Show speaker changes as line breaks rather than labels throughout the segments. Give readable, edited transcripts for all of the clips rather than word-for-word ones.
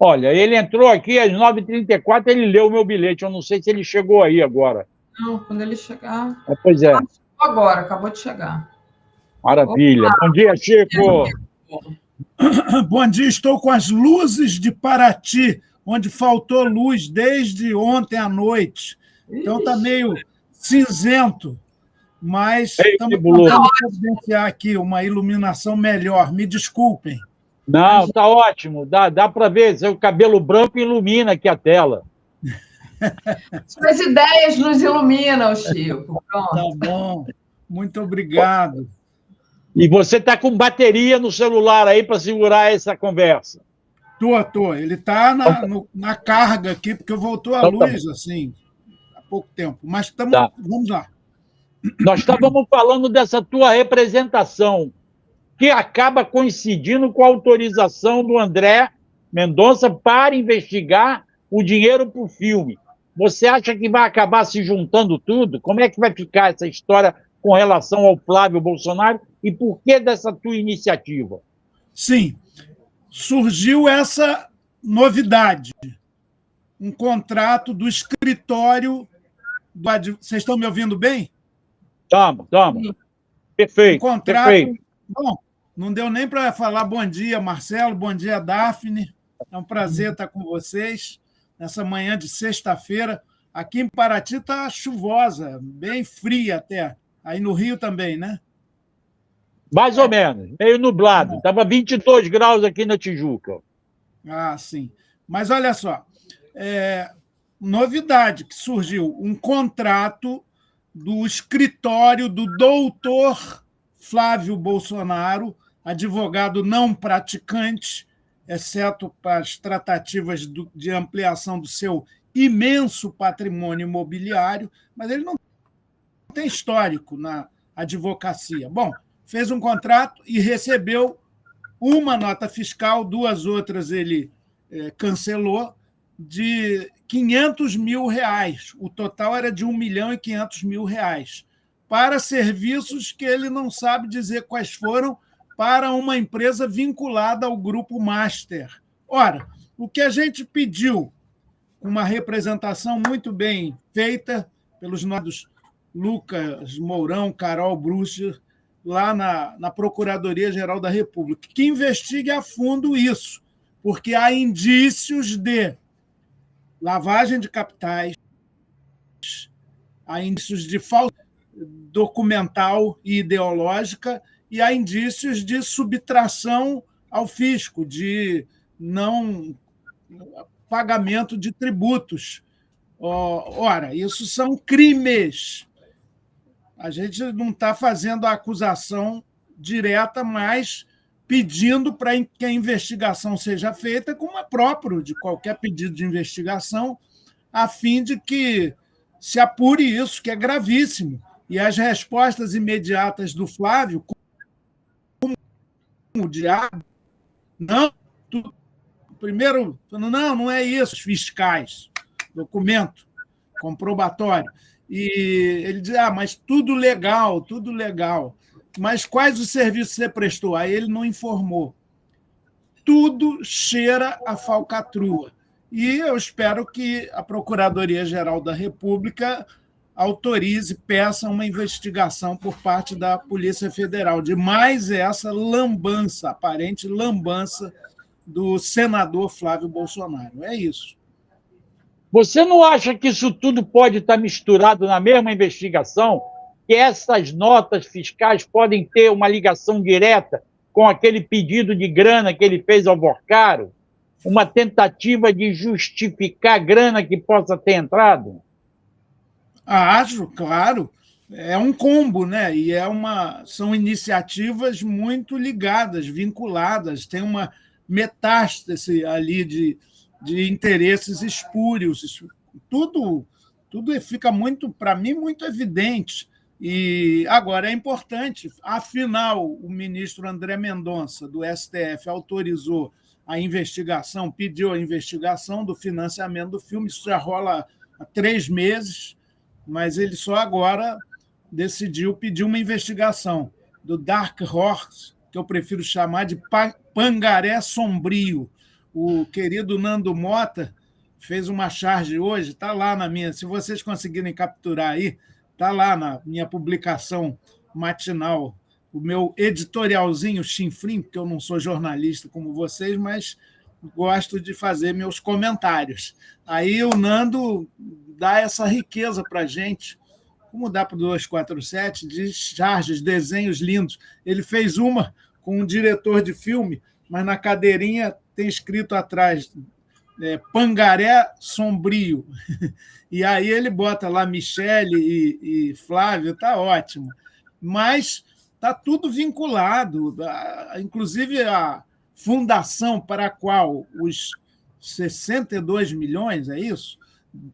Olha, ele entrou aqui às 9h34, ele leu o meu bilhete. Eu não sei se ele chegou aí agora.
Não, quando ele chegar.
Pois é.
Agora, acabou de chegar.
Maravilha.
Opa,
Bom dia, Chico.
Bom dia, estou com as luzes de Paraty, onde faltou luz desde ontem à noite. Então está meio cinzento, mas estamos tentando providenciar aqui uma iluminação melhor. Me desculpem.
Não, tá ótimo. Dá para ver. Seu cabelo branco ilumina aqui a tela.
Suas ideias nos iluminam, Chico. Pronto.
Tá bom. Muito obrigado.
E você está com bateria no celular aí para segurar essa conversa?
Tô. Ele está na carga aqui, porque voltou a luz, assim, há pouco tempo. Mas vamos lá.
Nós estávamos falando dessa tua representação, que acaba coincidindo com a autorização do André Mendonça para investigar o dinheiro para o filme. Você acha que vai acabar se juntando tudo? Como é que vai ficar essa história com relação ao Flávio Bolsonaro e por que dessa tua iniciativa?
Sim, surgiu essa novidade, um contrato do escritório Vocês estão me ouvindo bem?
Estamos. Perfeito.
Um contrato.
Perfeito.
Bom, não deu nem para falar bom dia, Marcelo, bom dia, Daphne. É um prazer estar com vocês nessa manhã de sexta-feira. Aqui em Paraty está chuvosa, bem fria até. Aí no Rio também, né?
Mais ou menos, meio nublado. Estava 22 graus aqui na Tijuca.
Ah, sim. Mas olha só, novidade que surgiu, um contrato do escritório do doutor Flávio Bolsonaro, advogado não praticante, exceto para as tratativas de ampliação do seu imenso patrimônio imobiliário, mas ele não tem histórico na advocacia. Bom, fez um contrato e recebeu uma nota fiscal, 2 outras ele cancelou, de R$500 mil. O total era de R$1.500.000, para serviços que ele não sabe dizer quais foram, para uma empresa vinculada ao Grupo Master. Ora, o que a gente pediu, uma representação muito bem feita pelos nossos Lucas Mourão, Carol Brucher, lá na Procuradoria-Geral da República, que investigue a fundo isso, porque há indícios de lavagem de capitais, há indícios de falta documental e ideológica, e há indícios de subtração ao fisco, de não pagamento de tributos. Ora, isso são crimes. A gente não está fazendo a acusação direta, mas pedindo para que a investigação seja feita, como é próprio de qualquer pedido de investigação, a fim de que se apure isso, que é gravíssimo. E as respostas imediatas do Flávio, como o diabo, não, primeiro, não é isso, fiscais, documento comprobatório. E ele diz, mas tudo legal. Mas quais os serviços você prestou? Aí ele não informou. Tudo cheira a falcatrua. E eu espero que a Procuradoria-Geral da República autorize, peça uma investigação por parte da Polícia Federal de mais essa lambança, aparente lambança do senador Flávio Bolsonaro. É isso.
Você não acha que isso tudo pode estar misturado na mesma investigação? Que essas notas fiscais podem ter uma ligação direta com aquele pedido de grana que ele fez ao Borcaro? Uma tentativa de justificar grana que possa ter entrado?
Acho, claro. É um combo, né? E são iniciativas muito ligadas, vinculadas. Tem uma metástase ali de interesses espúrios. Tudo fica muito, para mim, muito evidente. E agora é importante, afinal, o ministro André Mendonça, do STF, autorizou a investigação, pediu a investigação do financiamento do filme, isso já rola há 3 meses, mas ele só agora decidiu pedir uma investigação do Dark Horse, que eu prefiro chamar de Pangaré Sombrio, O querido Nando Mota fez uma charge hoje, está lá na minha, se vocês conseguirem capturar aí, está lá na minha publicação matinal, o meu editorialzinho chinfrim, porque eu não sou jornalista como vocês, mas gosto de fazer meus comentários. Aí o Nando dá essa riqueza para a gente, como dá para o 247, de charges, desenhos lindos. Ele fez uma com um diretor de filme, mas na cadeirinha tem escrito atrás Pangaré Sombrio. E aí ele bota lá Michele e Flávio, está ótimo. Mas está tudo vinculado, inclusive a fundação para a qual os 62 milhões, é isso?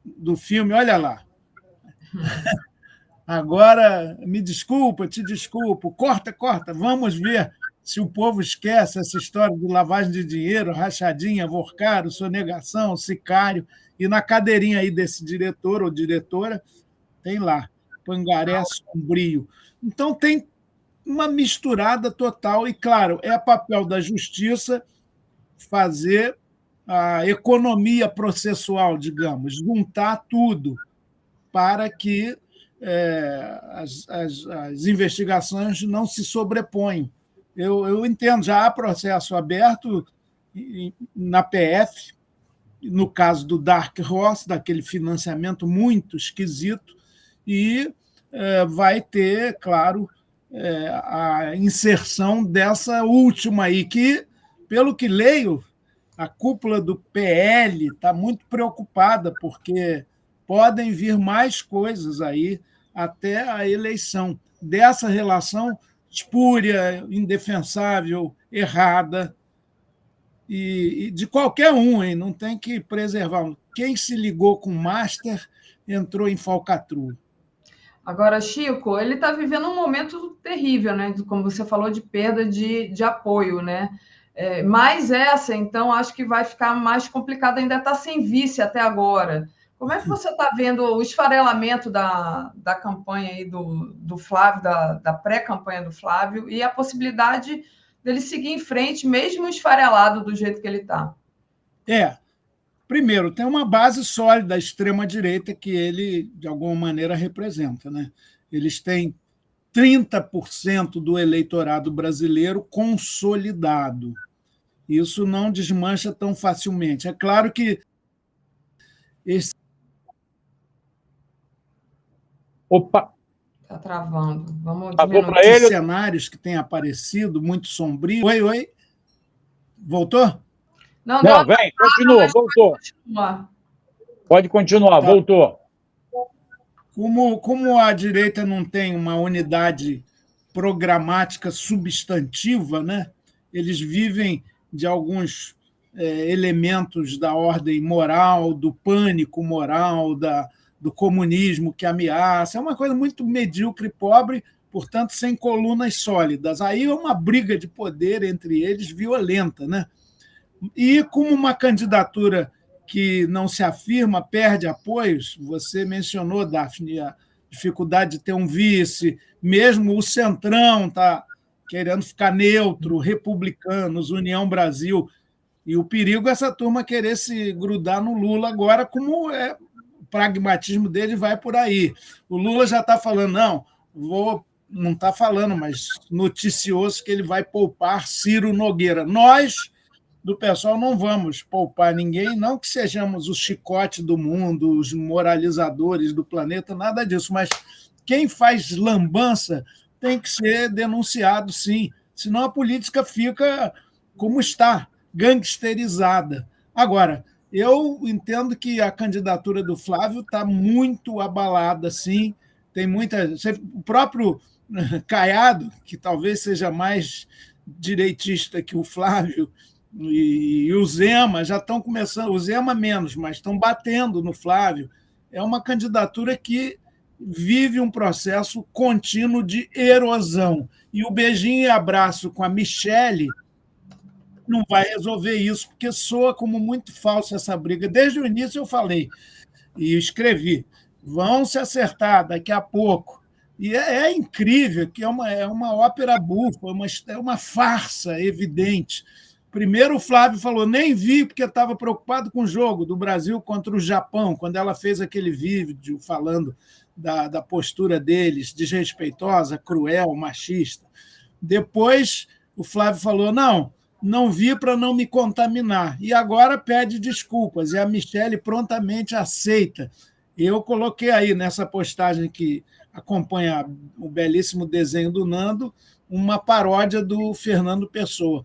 Do filme, olha lá. Agora, me desculpa, te desculpo, corta, vamos ver se o povo esquece essa história de lavagem de dinheiro, rachadinha, avorcaro, sonegação, sicário, e na cadeirinha aí desse diretor ou diretora, tem lá, Pangaré Sombrio. Então, tem uma misturada total, e, claro, é papel da justiça fazer a economia processual, digamos, juntar tudo para que as investigações não se sobreponham. Eu entendo, já há processo aberto na PF, no caso do Dark Horse, daquele financiamento muito esquisito, e vai ter, claro, a inserção dessa última aí, que, pelo que leio, a cúpula do PL está muito preocupada, porque podem vir mais coisas aí até a eleição dessa relação espúria, indefensável, errada, e de qualquer um, hein? Não tem que preservar. Quem se ligou com Master entrou em falcatrua.
Agora, Chico, ele está vivendo um momento terrível, né? Como você falou, de perda de apoio, né? Mas essa, então, acho que vai ficar mais complicado, ainda está sem vice até agora. Como é que você está vendo o esfarelamento da campanha aí do Flávio, da pré-campanha do Flávio, e a possibilidade dele seguir em frente, mesmo esfarelado do jeito que ele está?
Primeiro, tem uma base sólida da extrema-direita que ele, de alguma maneira, representa, né? Eles têm 30% do eleitorado brasileiro consolidado. Isso não desmancha tão facilmente. É claro que esse...
Opa! Está travando. Vamos
diminuir esses cenários que têm aparecido, muito sombrios. Oi? Voltou?
Não, vem, continua, voltou. Pode continuar, tá. Voltou.
Como a direita não tem uma unidade programática substantiva, né? Eles vivem de alguns elementos da ordem moral, do pânico moral, do comunismo que ameaça. É uma coisa muito medíocre e pobre, portanto, sem colunas sólidas. Aí é uma briga de poder entre eles violenta, né? E como uma candidatura que não se afirma, perde apoios, você mencionou, Daphne, a dificuldade de ter um vice, mesmo o Centrão está querendo ficar neutro, republicanos, União Brasil, e o perigo é essa turma querer se grudar no Lula agora, como o pragmatismo dele vai por aí. O Lula já está falando, não está falando, mas noticioso que ele vai poupar Ciro Nogueira. Nós, do pessoal, não vamos poupar ninguém, não que sejamos o chicote do mundo, os moralizadores do planeta, nada disso, mas quem faz lambança tem que ser denunciado, sim, senão a política fica como está, gangsterizada. Agora, eu entendo que a candidatura do Flávio está muito abalada, sim, tem muita... O próprio Caiado, que talvez seja mais direitista que o Flávio, e o Zema já estão começando, o Zema menos, mas estão batendo no Flávio. É uma candidatura que vive um processo contínuo de erosão. E o beijinho e abraço com a Michele não vai resolver isso, porque soa como muito falsa essa briga. Desde o início eu falei e escrevi, vão se acertar daqui a pouco. E é incrível, que é uma ópera bufa, é uma farsa evidente. Primeiro o Flávio falou, nem vi, porque estava preocupado com o jogo do Brasil contra o Japão, quando ela fez aquele vídeo falando da postura deles, desrespeitosa, cruel, machista. Depois o Flávio falou, não vi para não me contaminar. E agora pede desculpas, e a Michelle prontamente aceita. Eu coloquei aí nessa postagem que acompanha o belíssimo desenho do Nando, uma paródia do Fernando Pessoa.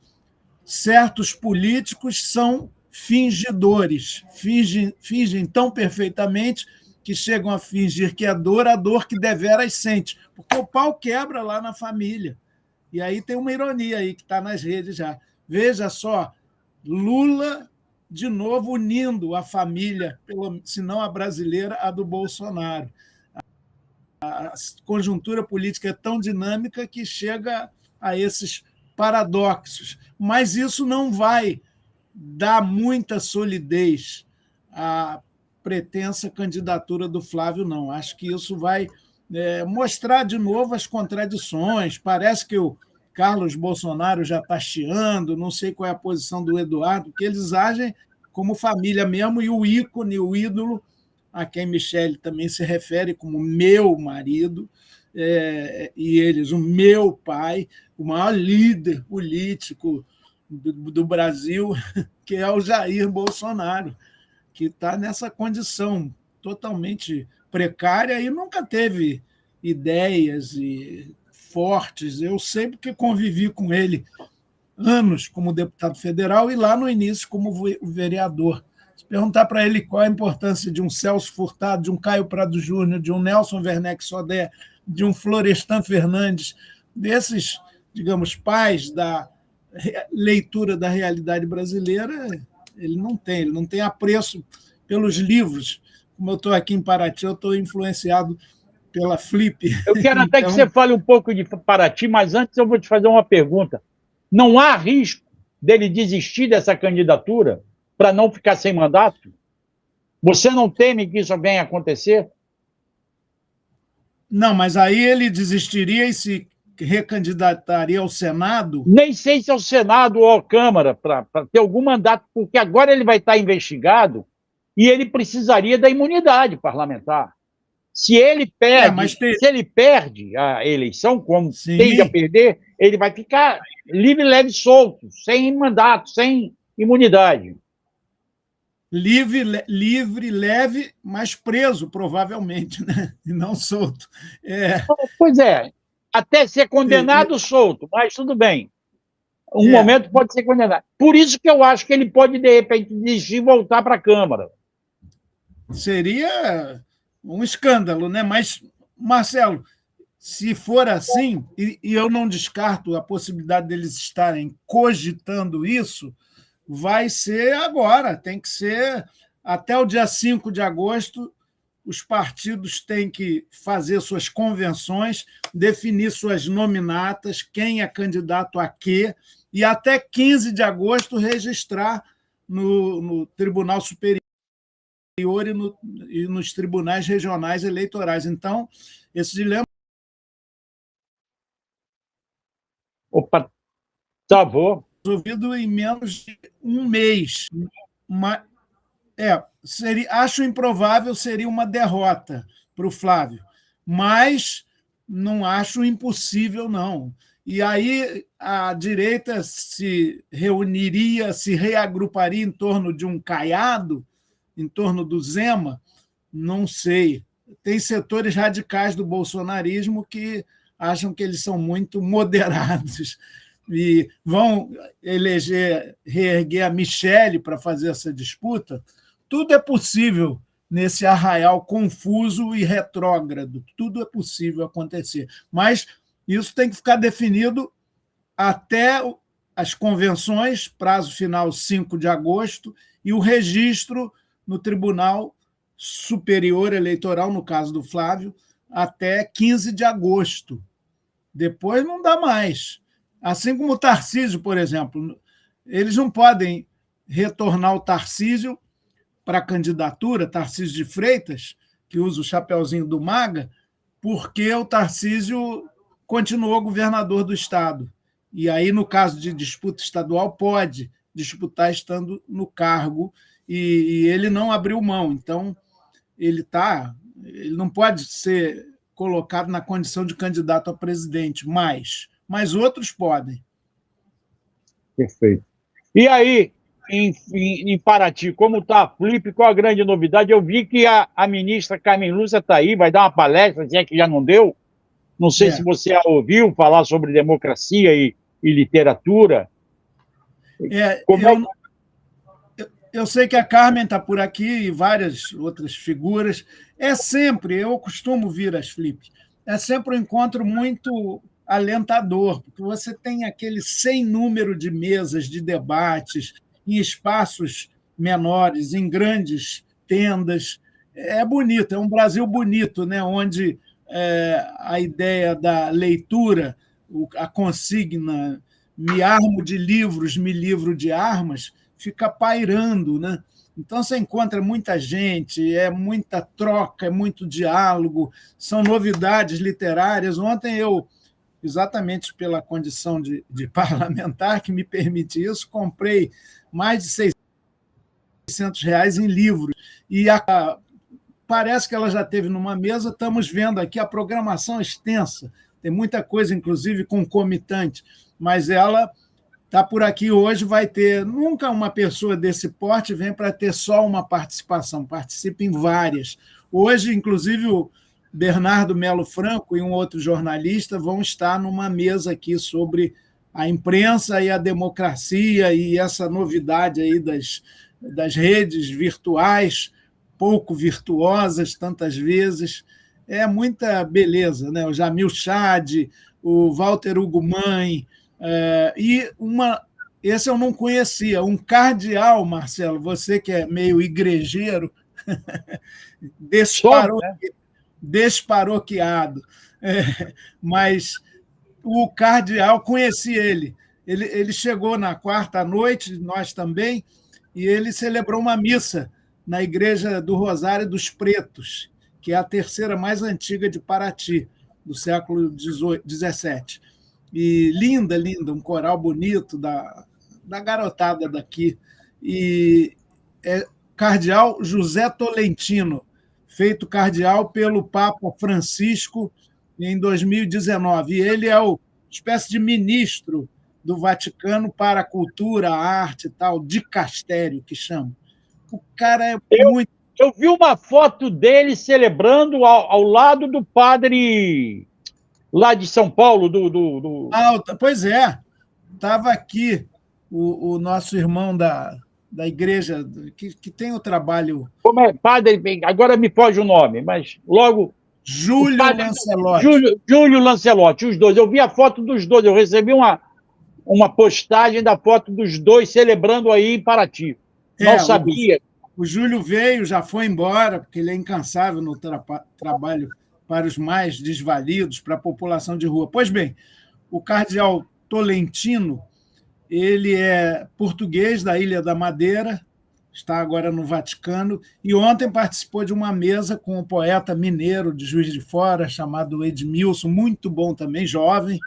Certos políticos são fingidores, fingem tão perfeitamente que chegam a fingir que é dor a dor que deveras sente, porque o pau quebra lá na família. E aí tem uma ironia aí que está nas redes já. Veja só, Lula, de novo, unindo a família, se não a brasileira, a do Bolsonaro. A conjuntura política é tão dinâmica que chega a esses paradoxos. Mas isso não vai dar muita solidez à pretensa candidatura do Flávio, não. Acho que isso vai mostrar de novo as contradições. Parece que o Carlos Bolsonaro já está chiando, não sei qual é a posição do Eduardo, porque eles agem como família mesmo, e o ícone, o ídolo, a quem Michelle também se refere como meu marido, e eles, o meu pai, o maior líder político do Brasil, que é o Jair Bolsonaro, que está nessa condição totalmente precária e nunca teve ideias fortes. Eu sempre que convivi com ele anos como deputado federal e lá no início como vereador. Se perguntar para ele qual a importância de um Celso Furtado, de um Caio Prado Júnior, de um Nelson Werneck Sodré, de um Florestan Fernandes, desses, digamos, pais da leitura da realidade brasileira, ele não tem apreço pelos livros. Como eu estou aqui em Paraty, eu estou influenciado pela Flip.
Eu quero até que você fale um pouco de Paraty, mas antes eu vou te fazer uma pergunta. Não há risco dele desistir dessa candidatura para não ficar sem mandato? Você não teme que isso venha a acontecer?
Não, mas aí ele desistiria e se recandidataria ao Senado?
Nem sei se é o Senado ou a Câmara para ter algum mandato, porque agora ele vai estar investigado e ele precisaria da imunidade parlamentar. Se ele perde a eleição, como
Sim,
tende a perder, ele vai ficar livre, leve e solto, sem mandato, sem imunidade.
Livre, leve, mas preso, provavelmente, né? E não solto.
Pois é, até ser condenado solto, mas tudo bem. Um momento pode ser condenado. Por isso que eu acho que ele pode, de repente, desistir e voltar para a Câmara.
Seria um escândalo, né? Mas, Marcelo, se for assim, e eu não descarto a possibilidade deles estarem cogitando isso, vai ser agora, tem que ser até o dia 5 de agosto, os partidos têm que fazer suas convenções, definir suas nominatas, quem é candidato a quê, e até 15 de agosto registrar no Tribunal Superior e nos tribunais regionais eleitorais. Então, esse dilema...
Opa, travou.
Resolvido em menos de um mês. Acho improvável, seria uma derrota para o Flávio, mas não acho impossível, não. E aí a direita se reuniria, se reagruparia em torno de um Caiado, em torno do Zema, não sei. Tem setores radicais do bolsonarismo que acham que eles são muito moderados e vão reerguer a Michelle para fazer essa disputa. Tudo é possível nesse arraial confuso e retrógrado. Tudo é possível acontecer. Mas isso tem que ficar definido até as convenções, prazo final 5 de agosto, e o registro no Tribunal Superior Eleitoral, no caso do Flávio, até 15 de agosto. Depois não dá mais. Assim como o Tarcísio, por exemplo, eles não podem retornar o Tarcísio para a candidatura, Tarcísio de Freitas, que usa o chapeuzinho do MAGA, porque o Tarcísio continuou governador do Estado. E aí, no caso de disputa estadual, pode disputar estando no cargo, e ele não abriu mão. Então, ele não pode ser colocado na condição de candidato a presidente mas outros podem.
Perfeito. E aí, em Paraty, como está a Flip, qual a grande novidade? Eu vi que a ministra Carmen Lúcia está aí, vai dar uma palestra, se é que já não deu. Não sei se você a ouviu falar sobre democracia e literatura.
Eu sei que a Carmen está por aqui e várias outras figuras. Eu costumo vir às Flips, é sempre um encontro muito alentador, porque você tem aquele sem número de mesas de debates em espaços menores, em grandes tendas. É bonito, é um Brasil bonito, né? Onde a ideia da leitura, a consigna me armo de livros, me livro de armas, fica pairando, né? Então, você encontra muita gente, é muita troca, é muito diálogo, são novidades literárias. Ontem eu, exatamente pela condição de parlamentar que me permite isso, comprei mais de R$600 em livros. E parece que ela já esteve numa mesa, estamos vendo aqui a programação extensa, tem muita coisa, inclusive, concomitante, mas ela está por aqui hoje, vai ter... Nunca uma pessoa desse porte vem para ter só uma participação, participa em várias. Hoje, inclusive, o Bernardo Melo Franco e um outro jornalista vão estar numa mesa aqui sobre a imprensa e a democracia e essa novidade aí das redes virtuais, pouco virtuosas tantas vezes. É muita beleza, né? O Jamil Chad, o Walter Hugo Mãe, esse eu não conhecia, um cardeal, Marcelo, você que é meio igrejeiro, desparoquiado, mas o cardeal, conheci ele. Ele chegou na quarta noite, nós também, e ele celebrou uma missa na Igreja do Rosário dos Pretos, que é a terceira mais antiga de Paraty, do século XVII. E linda, um coral bonito da garotada daqui. E é cardeal José Tolentino, feito cardeal pelo Papa Francisco em 2019. E ele é uma espécie de ministro do Vaticano para a cultura, a arte e tal, dicastério, que chama. O cara é muito...
Eu vi uma foto dele celebrando ao lado do padre... lá de São Paulo,
Pois é, estava aqui o nosso irmão da igreja, que tem o trabalho...
Como é? Padre, agora me foge o nome, mas logo...
Júlio Lancelotti.
Júlio Lancelotti, os dois. Eu vi a foto dos dois, eu recebi uma postagem da foto dos dois celebrando aí em Paraty. Não sabia.
O Júlio veio, já foi embora, porque ele é incansável no trabalho para os mais desvalidos, para a população de rua. Pois bem, o cardeal Tolentino, ele é português da Ilha da Madeira, está agora no Vaticano, e ontem participou de uma mesa com um poeta mineiro de Juiz de Fora, chamado Edmilson, muito bom também, jovem,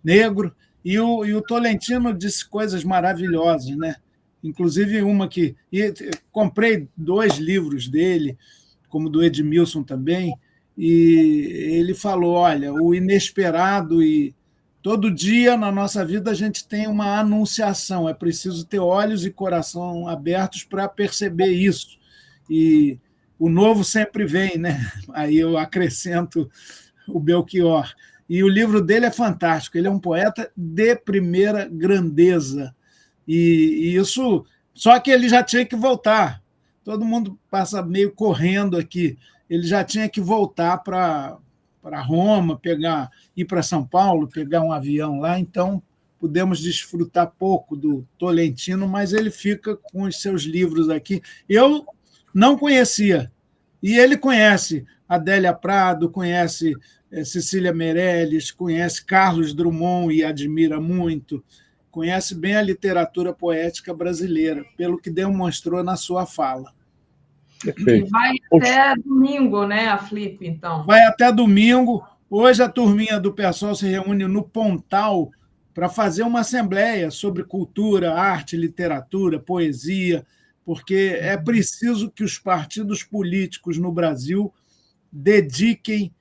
negro, e o Tolentino disse coisas maravilhosas, né? Inclusive uma que... comprei 2 livros dele, como do Edmilson também, e ele falou, olha, o inesperado, e todo dia na nossa vida a gente tem uma anunciação, é preciso ter olhos e coração abertos para perceber isso. E o novo sempre vem, né? Aí eu acrescento o Belchior. E o livro dele é fantástico, ele é um poeta de primeira grandeza. E isso... Só que ele já tinha que voltar. Todo mundo passa meio correndo aqui. Ele já tinha que voltar para Roma, ir para São Paulo, pegar um avião lá, então pudemos desfrutar pouco do Tolentino, mas ele fica com os seus livros aqui. Eu não conhecia, e ele conhece Adélia Prado, conhece Cecília Meirelles, conhece Carlos Drummond e admira muito, conhece bem a literatura poética brasileira, pelo que demonstrou na sua fala.
Perfeito. E vai até domingo, né, a Flip, então?
Vai até domingo. Hoje a turminha do pessoal se reúne no Pontal, para fazer uma assembleia sobre cultura, arte, literatura, poesia, porque é preciso que os partidos políticos no Brasil dediquem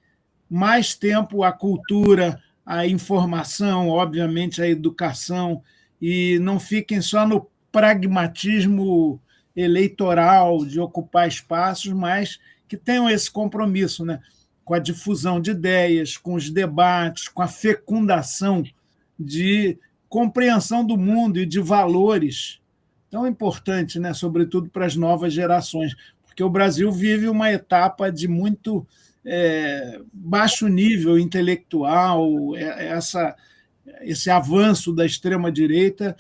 mais tempo à cultura, à informação, obviamente à educação, e não fiquem só no pragmatismo eleitoral de ocupar espaços, mas que tenham esse compromisso, né, com a difusão de ideias, com os debates, com a fecundação de compreensão do mundo e de valores tão importantes, né, sobretudo para as novas gerações, porque o Brasil vive uma etapa de muito baixo nível intelectual, esse avanço da extrema-direita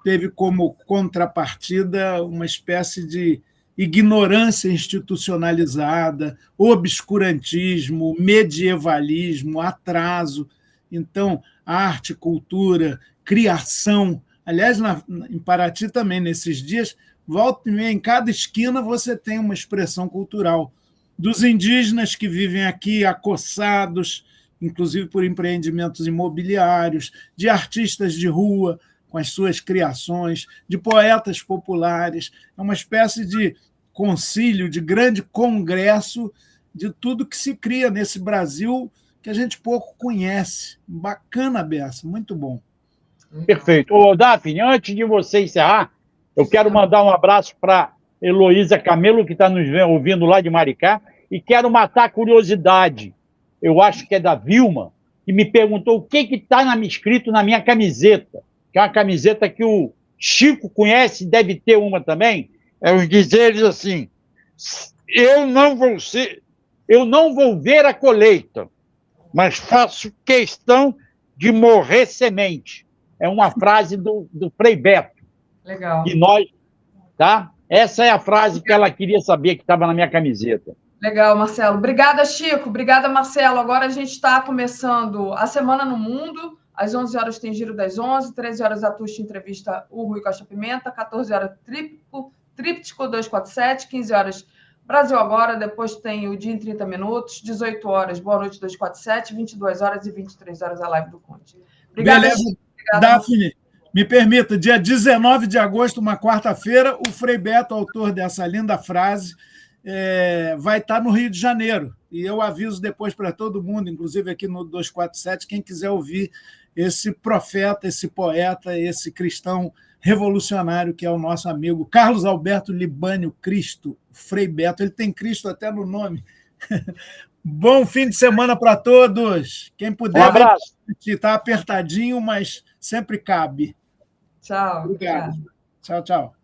teve como contrapartida uma espécie de ignorância institucionalizada, obscurantismo, medievalismo, atraso. Então, arte, cultura, criação. Aliás, em Paraty também, nesses dias, volta e meia, em cada esquina você tem uma expressão cultural. Dos indígenas que vivem aqui acossados, inclusive por empreendimentos imobiliários, de artistas de rua, com as suas criações, de poetas populares. É uma espécie de concílio, de grande congresso de tudo que se cria nesse Brasil que a gente pouco conhece. Bacana, Bessa, muito bom.
Perfeito. Ô, Daphne, antes de você encerrar, eu quero mandar um abraço para Heloísa Camelo, que está nos ouvindo lá de Maricá, e quero matar a curiosidade. Eu acho que é da Vilma, que me perguntou o que está escrito na minha camiseta, que é uma camiseta que o Chico conhece, deve ter uma também. É os dizeres assim: eu não vou ver a colheita, mas faço questão de morrer semente. É uma frase do Frei Beto.
Legal.
E nós, tá? Essa é a frase que ela queria saber, que estava na minha camiseta.
Legal, Marcelo. Obrigada, Chico. Obrigada, Marcelo. Agora a gente está começando a Semana no Mundo. Às 11 horas tem Giro das 11, 13 horas a Tuxa entrevista o Rui Costa Pimenta, 14 horas Tríptico 247, 15 horas Brasil Agora, depois tem o Dia em 30 Minutos, 18 horas Boa Noite 247, 22 horas e 23 horas a live do Conte. Obrigada,
beleza.
Chico.
Daphne, me permita, dia 19 de agosto, uma quarta-feira, o Frei Beto, autor dessa linda frase, vai estar no Rio de Janeiro. E eu aviso depois para todo mundo, inclusive aqui no 247, quem quiser ouvir esse profeta, esse poeta, esse cristão revolucionário que é o nosso amigo Carlos Alberto Libânio Cristo, Frei Beto. Ele tem Cristo até no nome. Bom fim de semana para todos. Quem puder,
um abraço.
Está apertadinho, mas sempre cabe.
Tchau.
Obrigado. Tchau, tchau.